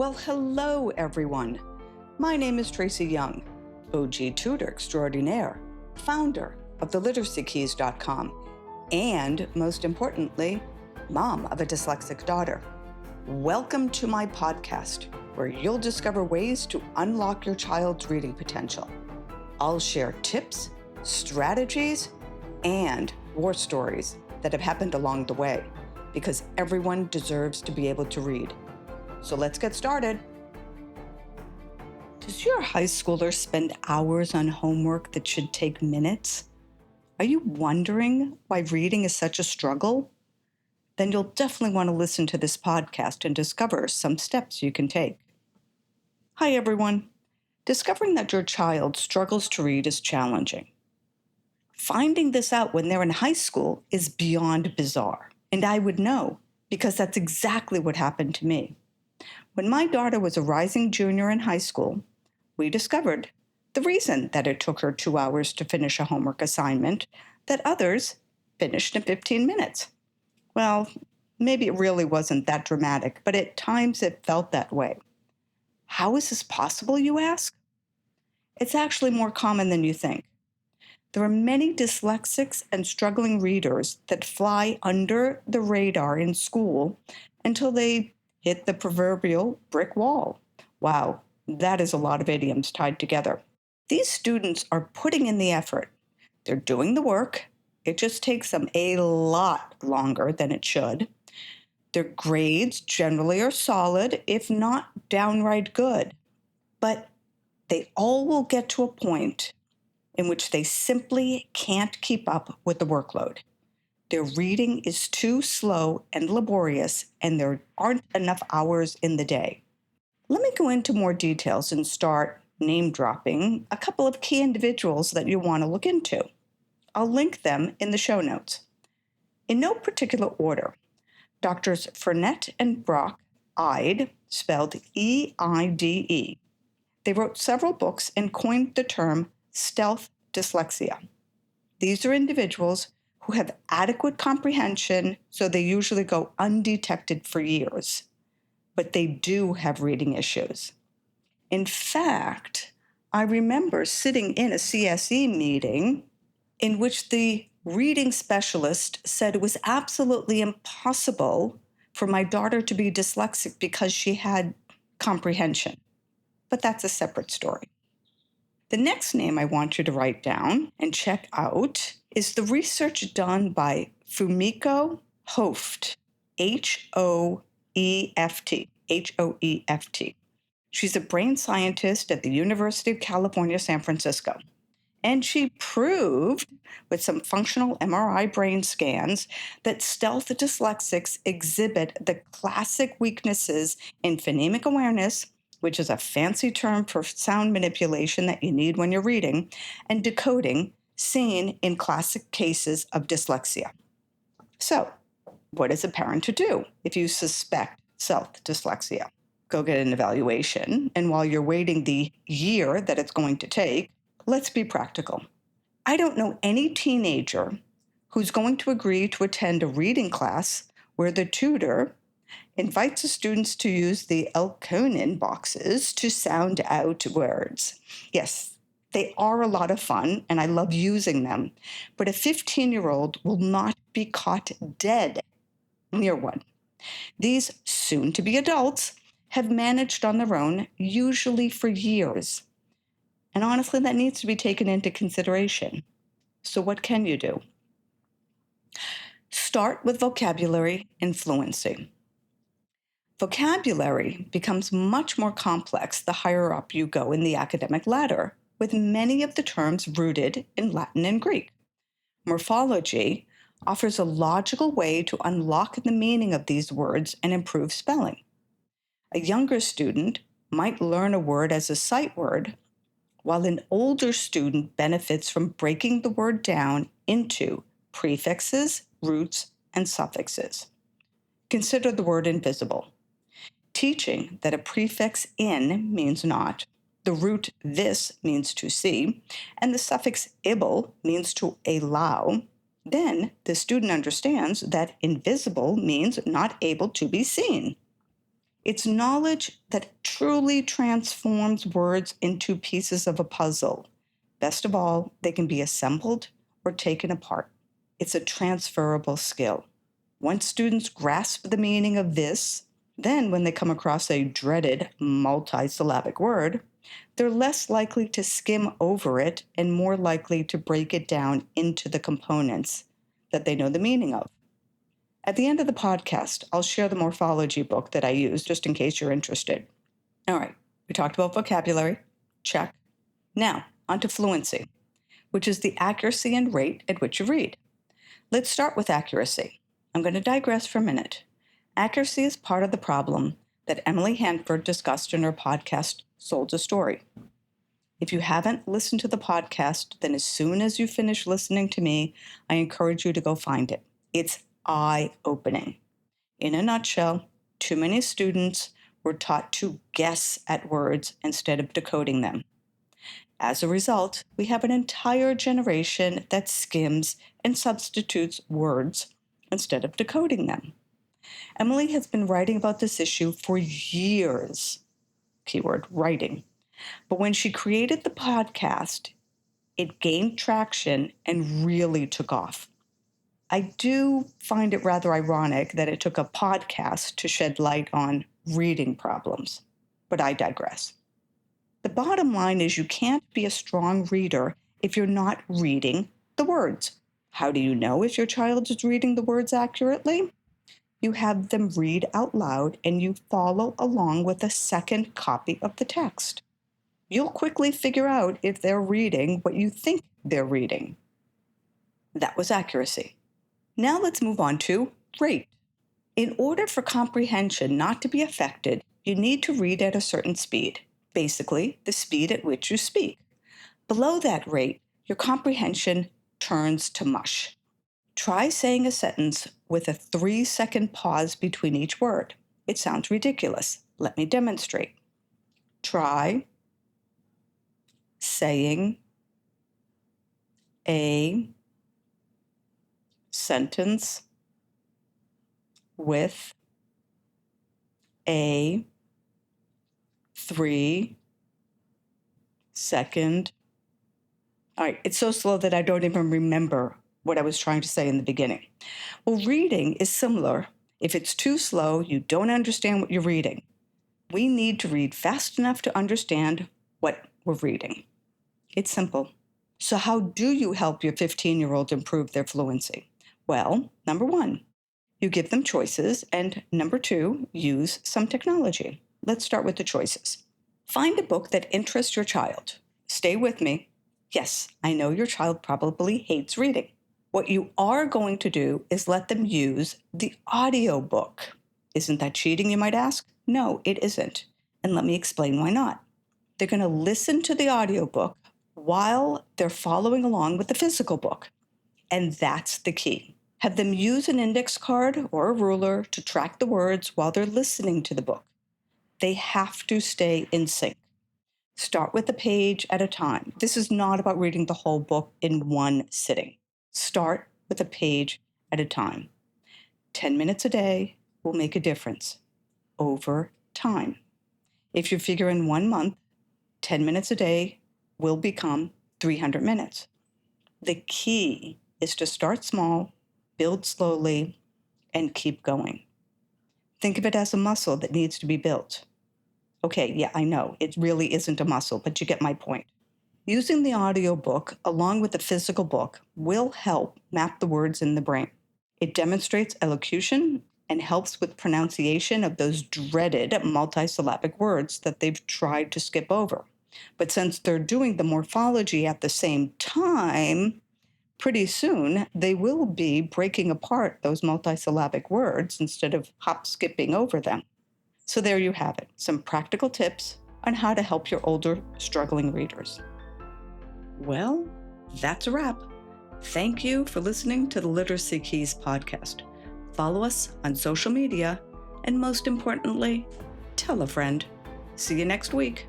Well, hello, everyone. My name is Tracy Young, OG tutor extraordinaire, founder of theliteracykeys.com, and most importantly, mom of a dyslexic daughter. Welcome to my podcast, where you'll discover ways to unlock your child's reading potential. I'll share tips, strategies, and war stories that have happened along the way, because everyone deserves to be able to read. So let's get started. Does your high schooler spend hours on homework that should take minutes? Are you wondering why reading is such a struggle? Then you'll definitely want to listen to this podcast and discover some steps you can take. Hi, everyone. Discovering that your child struggles to read is challenging. Finding this out when they're in high school is beyond bizarre, and I would know because that's exactly what happened to me. When my daughter was a rising junior in high school, we discovered the reason that it took her 2 hours to finish a homework assignment that others finished in 15 minutes. Well, maybe it really wasn't that dramatic, but at times it felt that way. How is this possible, you ask? It's actually more common than you think. There are many dyslexics and struggling readers that fly under the radar in school until they hit the proverbial brick wall. Wow, that is a lot of idioms tied together. These students are putting in the effort. They're doing the work. It just takes them a lot longer than it should. Their grades generally are solid, if not downright good. But they all will get to a point in which they simply can't keep up with the workload. Their reading is too slow and laborious, and there aren't enough hours in the day. Let me go into more details and start name-dropping a couple of key individuals that you want to look into. I'll link them in the show notes. In no particular order, Drs. Furnett and Brock Eide, spelled E-I-D-E. They wrote several books and coined the term stealth dyslexia. These are individuals who have adequate comprehension, so they usually go undetected for years. But they do have reading issues. In fact, I remember sitting in a CSE meeting in which the reading specialist said it was absolutely impossible for my daughter to be dyslexic because she had comprehension. But that's a separate story. The next name I want you to write down and check out is the research done by Fumiko Hoeft, H-O-E-F-T. She's a brain scientist at the University of California, San Francisco. And she proved, with some functional MRI brain scans, that stealth dyslexics exhibit the classic weaknesses in phonemic awareness, which is a fancy term for sound manipulation that you need when you're reading, and decoding, seen in classic cases of dyslexia. So, what is a parent to do if you suspect stealth dyslexia? Go get an evaluation, and while you're waiting the year that it's going to take, let's be practical. I don't know any teenager who's going to agree to attend a reading class where the tutor invites the students to use the Elkonin boxes to sound out words. Yes, they are a lot of fun, and I love using them, but a 15-year-old will not be caught dead near one. These soon-to-be adults have managed on their own, usually for years. And honestly, that needs to be taken into consideration. So what can you do? Start with vocabulary and fluency. Vocabulary becomes much more complex the higher up you go in the academic ladder, with many of the terms rooted in Latin and Greek. Morphology offers a logical way to unlock the meaning of these words and improve spelling. A younger student might learn a word as a sight word, while an older student benefits from breaking the word down into prefixes, roots, and suffixes. Consider the word invisible. Teaching that a prefix in means not, the root this means to see, and the suffix able means to allow, then the student understands that invisible means not able to be seen. It's knowledge that truly transforms words into pieces of a puzzle. Best of all, they can be assembled or taken apart. It's a transferable skill. Once students grasp the meaning of this, then when they come across a dreaded multisyllabic word, they're less likely to skim over it and more likely to break it down into the components that they know the meaning of. At the end of the podcast, I'll share the morphology book that I use just in case you're interested. All right, we talked about vocabulary. Check. Now, onto fluency, which is the accuracy and rate at which you read. Let's start with accuracy. I'm going to digress for a minute. Accuracy is part of the problem that Emily Hanford discussed in her podcast, Sold a Story. If you haven't listened to the podcast, then as soon as you finish listening to me, I encourage you to go find it. It's eye-opening. In a nutshell, too many students were taught to guess at words instead of decoding them. As a result, we have an entire generation that skims and substitutes words instead of decoding them. Emily has been writing about this issue for years. Keyword, writing. But when she created the podcast, it gained traction and really took off. I do find it rather ironic that it took a podcast to shed light on reading problems, but I digress. The bottom line is you can't be a strong reader if you're not reading the words. How do you know if your child is reading the words accurately? You have them read out loud and you follow along with a second copy of the text. You'll quickly figure out if they're reading what you think they're reading. That was accuracy. Now let's move on to rate. In order for comprehension not to be affected, you need to read at a certain speed, basically the speed at which you speak. Below that rate, your comprehension turns to mush. Try saying a sentence with a 3-second pause between each word. It sounds ridiculous. Let me demonstrate. Try saying a sentence with a 3-second. All right, it's so slow that I don't even remember what I was trying to say in the beginning. Well, reading is similar. If it's too slow, you don't understand what you're reading. We need to read fast enough to understand what we're reading. It's simple. So how do you help your 15-year-old improve their fluency? Well, number 1, you give them choices, and number 2, use some technology. Let's start with the choices. Find a book that interests your child. Stay with me. Yes, I know your child probably hates reading. What you are going to do is let them use the audiobook. Isn't that cheating, you might ask? No, it isn't. And let me explain why not. They're going to listen to the audiobook while they're following along with the physical book. And that's the key. Have them use an index card or a ruler to track the words while they're listening to the book. They have to stay in sync. Start with a page at a time. This is not about reading the whole book in one sitting. Start with a page at a time. 10 minutes a day will make a difference over time. If you figure in 1 month, 10 minutes a day will become 300 minutes. The key is to start small, build slowly, and keep going. Think of it as a muscle that needs to be built. Okay, yeah, I know, it really isn't a muscle, but you get my point. Using the audiobook along with the physical book will help map the words in the brain. It demonstrates elocution and helps with pronunciation of those dreaded multisyllabic words that they've tried to skip over. But since they're doing the morphology at the same time, pretty soon they will be breaking apart those multisyllabic words instead of hop-skipping over them. So there you have it, some practical tips on how to help your older, struggling readers. Well, that's a wrap. Thank you for listening to the Literacy Keys podcast. Follow us on social media, and most importantly, tell a friend. See you next week.